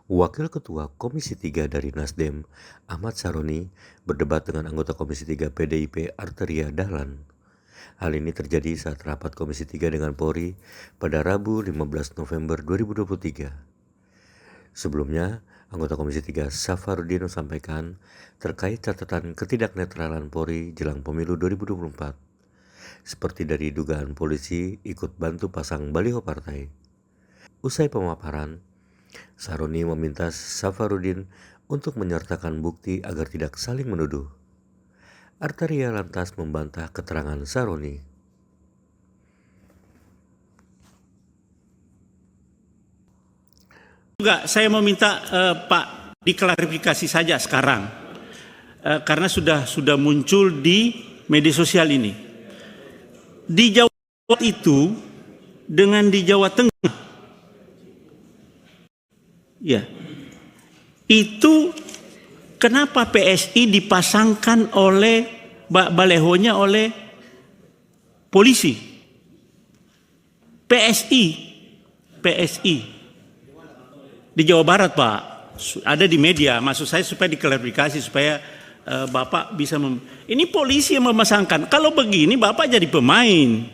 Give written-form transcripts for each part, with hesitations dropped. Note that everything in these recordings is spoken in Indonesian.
Wakil Ketua Komisi 3 dari Nasdem, Ahmad Saroni, berdebat dengan anggota Komisi 3 PDIP Arteria Dahlan. Hal ini terjadi saat rapat Komisi 3 dengan Polri pada Rabu 15 November 2023. Sebelumnya, anggota Komisi 3 Safarudin sampaikan terkait catatan ketidaknetralan Polri jelang pemilu 2024. Seperti dari dugaan polisi ikut bantu pasang baliho partai. Usai pemaparan, Saroni meminta Safarudin untuk menyertakan bukti agar tidak saling menuduh. Arteria lantas membantah keterangan Saroni. Juga saya meminta Pak diklarifikasi saja sekarang karena sudah muncul di media sosial ini. Di Jawa Barat itu dengan di Jawa Tengah, ya, itu kenapa PSI dipasangkan oleh balehonya oleh polisi? PSI di Jawa Barat, Pak, ada di media. Maksud saya supaya diklarifikasi supaya Bapak bisa ini polisi yang memasangkan. Kalau begini Bapak jadi pemain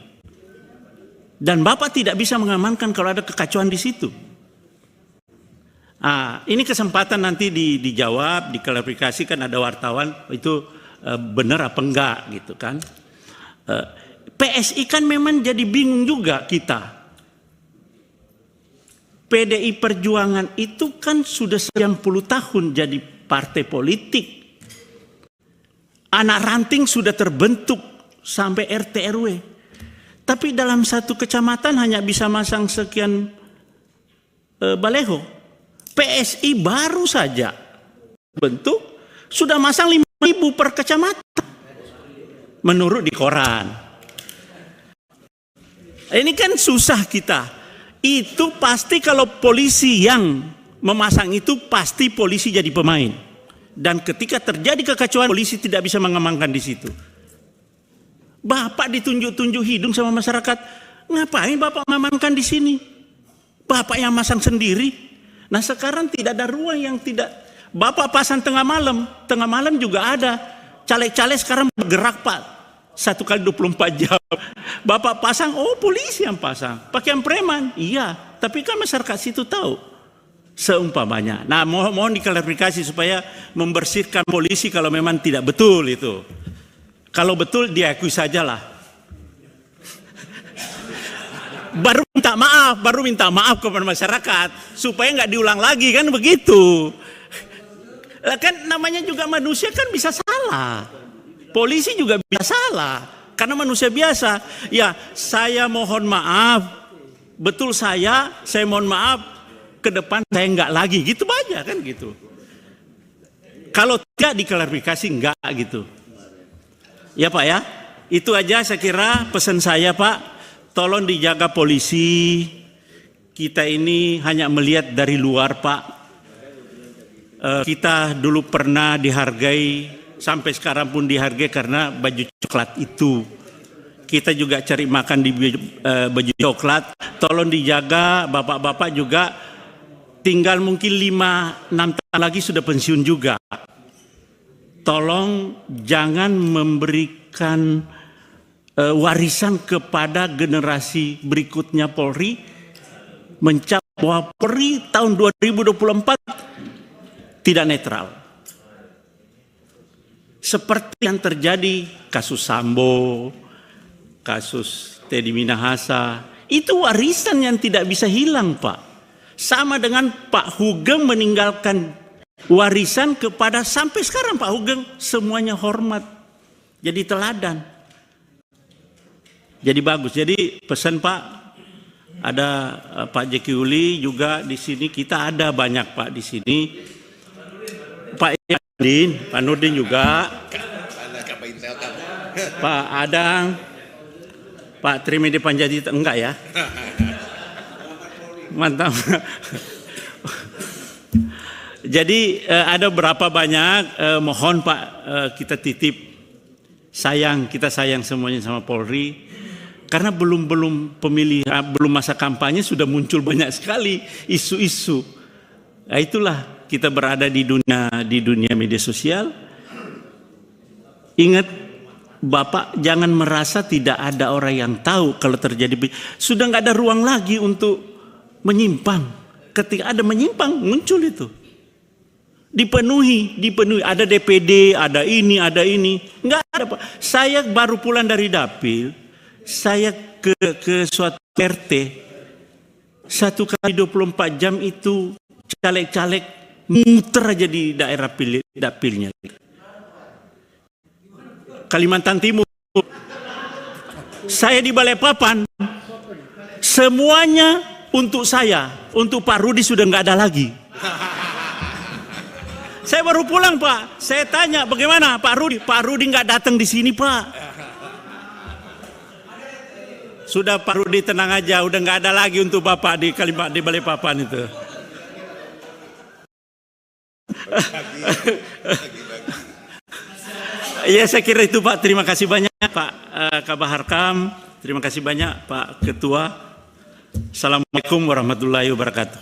dan Bapak tidak bisa mengamankan kalau ada kekacauan di situ. Ini kesempatan nanti dijawab, diklarifikasi, kan ada wartawan itu benar apa enggak gitu kan. PSI kan memang jadi bingung juga kita. PDI Perjuangan itu kan sudah 90 tahun jadi partai politik. Anak ranting sudah terbentuk sampai RT RW. Tapi dalam satu kecamatan hanya bisa masang sekian baleho. PSI baru saja bentuk sudah masang 5.000 per kecamatan menurut di koran. Ini kan susah kita. Itu pasti kalau polisi yang memasang itu pasti polisi jadi pemain. Dan ketika terjadi kekacauan polisi tidak bisa mengamankan di situ. Bapak ditunjuk-tunjuk hidung sama masyarakat. Ngapain Bapak mengamankan di sini? Bapak yang masang sendiri. Nah sekarang tidak ada ruang yang tidak. Bapak pasang tengah malam juga ada. Caleg-caleg sekarang bergerak Pak. 1 kali 24 jam. Bapak pasang, oh polisi yang pasang. Pakaian preman, iya. Tapi kan masyarakat situ tahu. Seumpamanya. Nah mohon diklarifikasi supaya membersihkan polisi kalau memang tidak betul itu. Kalau betul diakui sajalah. Baru minta maaf kepada masyarakat supaya nggak diulang lagi kan begitu. Kan namanya juga manusia kan bisa salah. Polisi juga bisa salah karena manusia biasa. Ya, saya mohon maaf. Betul saya mohon maaf. Ke depan saya nggak lagi gitu aja kan gitu. Kalau tidak diklarifikasi enggak gitu. Ya Pak ya. Itu aja saya kira pesan saya Pak. Tolong dijaga polisi. Kita ini hanya melihat dari luar Pak. Kita dulu pernah dihargai, sampai sekarang pun dihargai karena baju coklat itu. Kita juga cari makan di baju coklat. Tolong dijaga, bapak-bapak juga tinggal mungkin 5-6 tahun lagi sudah pensiun juga. Tolong jangan memberikan warisan kepada generasi berikutnya Polri, mencap bahwa Polri tahun 2024 tidak netral. Seperti yang terjadi kasus Sambo, kasus Teddy Minahasa, itu warisan yang tidak bisa hilang Pak. Sama dengan Pak Hugeng meninggalkan warisan kepada sampai sekarang Pak Hugeng semuanya hormat. Jadi teladan. Jadi bagus. Jadi pesan Pak, ada Pak Jeki Uli juga di sini, kita ada banyak Pak di sini. Pak Nurdin juga. Pak Adang, Pak Trimedi Panjaitan enggak ya? Mantap. Jadi ada berapa banyak mohon Pak kita titip kita sayang semuanya sama Polri karena belum pemilihan, belum masa kampanye sudah muncul banyak sekali isu-isu Nah, itulah kita berada di dunia media sosial. Ingat, Bapak jangan merasa tidak ada orang yang tahu kalau terjadi. Sudah nggak ada ruang lagi untuk menyimpang. Ketika ada menyimpang, muncul itu. Dipenuhi. Ada DPD, ada ini. Nggak ada, Pak. Saya baru pulang dari Dapil. Saya ke suatu RT. 1 kali 24 jam itu caleg-caleg muter aja di daerah dapilnya. Kalimantan Timur, saya di Balikpapan, semuanya untuk saya, untuk Pak Rudi sudah nggak ada lagi. Saya baru pulang, Pak. Saya tanya bagaimana Pak Rudi? Pak Rudi nggak datang di sini, Pak. Sudah Pak Rudi tenang aja, udah nggak ada lagi untuk Bapak di Balikpapan itu. Ya, saya kira itu, Pak. Terima kasih banyak Pak Kabahar Kam. Terima kasih banyak Pak Ketua. Assalamualaikum warahmatullahi wabarakatuh.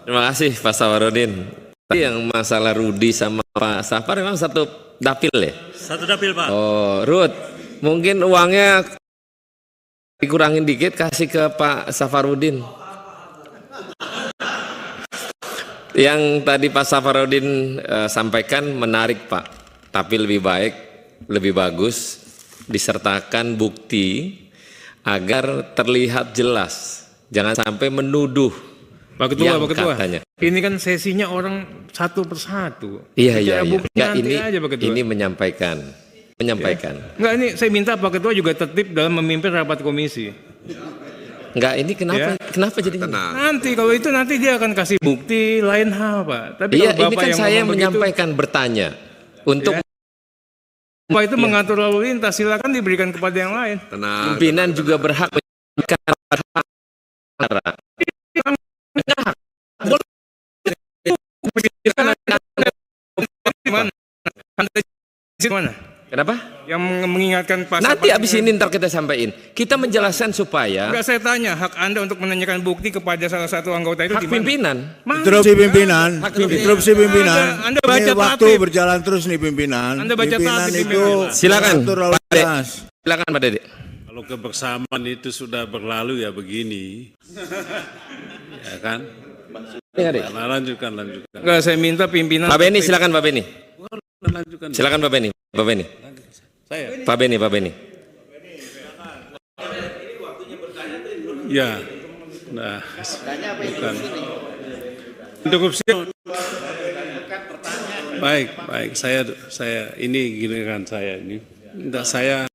Terima kasih Pak Safarudin. Tadi yang masalah Rudi sama Pak Safar memang satu dapil ya? Satu dapil, Pak. Oh, Rud, mungkin uangnya dikurangin dikit kasih ke Pak Safarudin. Yang tadi Pak Safarudin sampaikan menarik, Pak. Tapi lebih baik, lebih bagus disertakan bukti agar terlihat jelas. Jangan sampai menuduh. Pak Ketua, Pak Ketua, katanya. ini kan sesinya orang satu persatu. Iya. Enggak, Ini menyampaikan. Enggak, ini saya minta Pak Ketua juga tertib dalam memimpin rapat komisi. Enggak, ini kenapa? Ya. Kenapa jadi ini? Nanti kalau itu nanti dia akan kasih bukti lain hal, Pak. Tapi Iya, kalau ini Bapak kan yang saya ngomong menyampaikan bertanya untuk Ya. Bapak itu mengatur lalu lintas, silakan diberikan kepada yang lain. pimpinan juga berhak menyampaikan Mana? Mana? Kenapa? Yang mengingatkan Pak. Nanti abis ini ntar kita sampaikan. Kita menjelaskan supaya Enggak, saya tanya hak Anda untuk menanyakan bukti kepada salah satu anggota itu hak di mana? pimpinan. Interupsi pimpinan, interupsi pimpinan. Anda baca Ini waktu tatip. berjalan terus nih pimpinan. Anda baca Pimpinan tatip, itu pimpinan. Silakan, mengatur lalu Pak Dede. lintas. Silakan Pak Dede. Kalau kebersamaan itu sudah berlalu ya begini, ya kan? Lanjutkan. Enggak, saya minta pimpinan. Pak Beni, silakan Pak Beni. Lanjutkan. Silakan Pak Beni. Saya. Pak Beni. Ya. Nah, bukan. Interupsi. Baik. Saya ini gini kan saya ini. Saya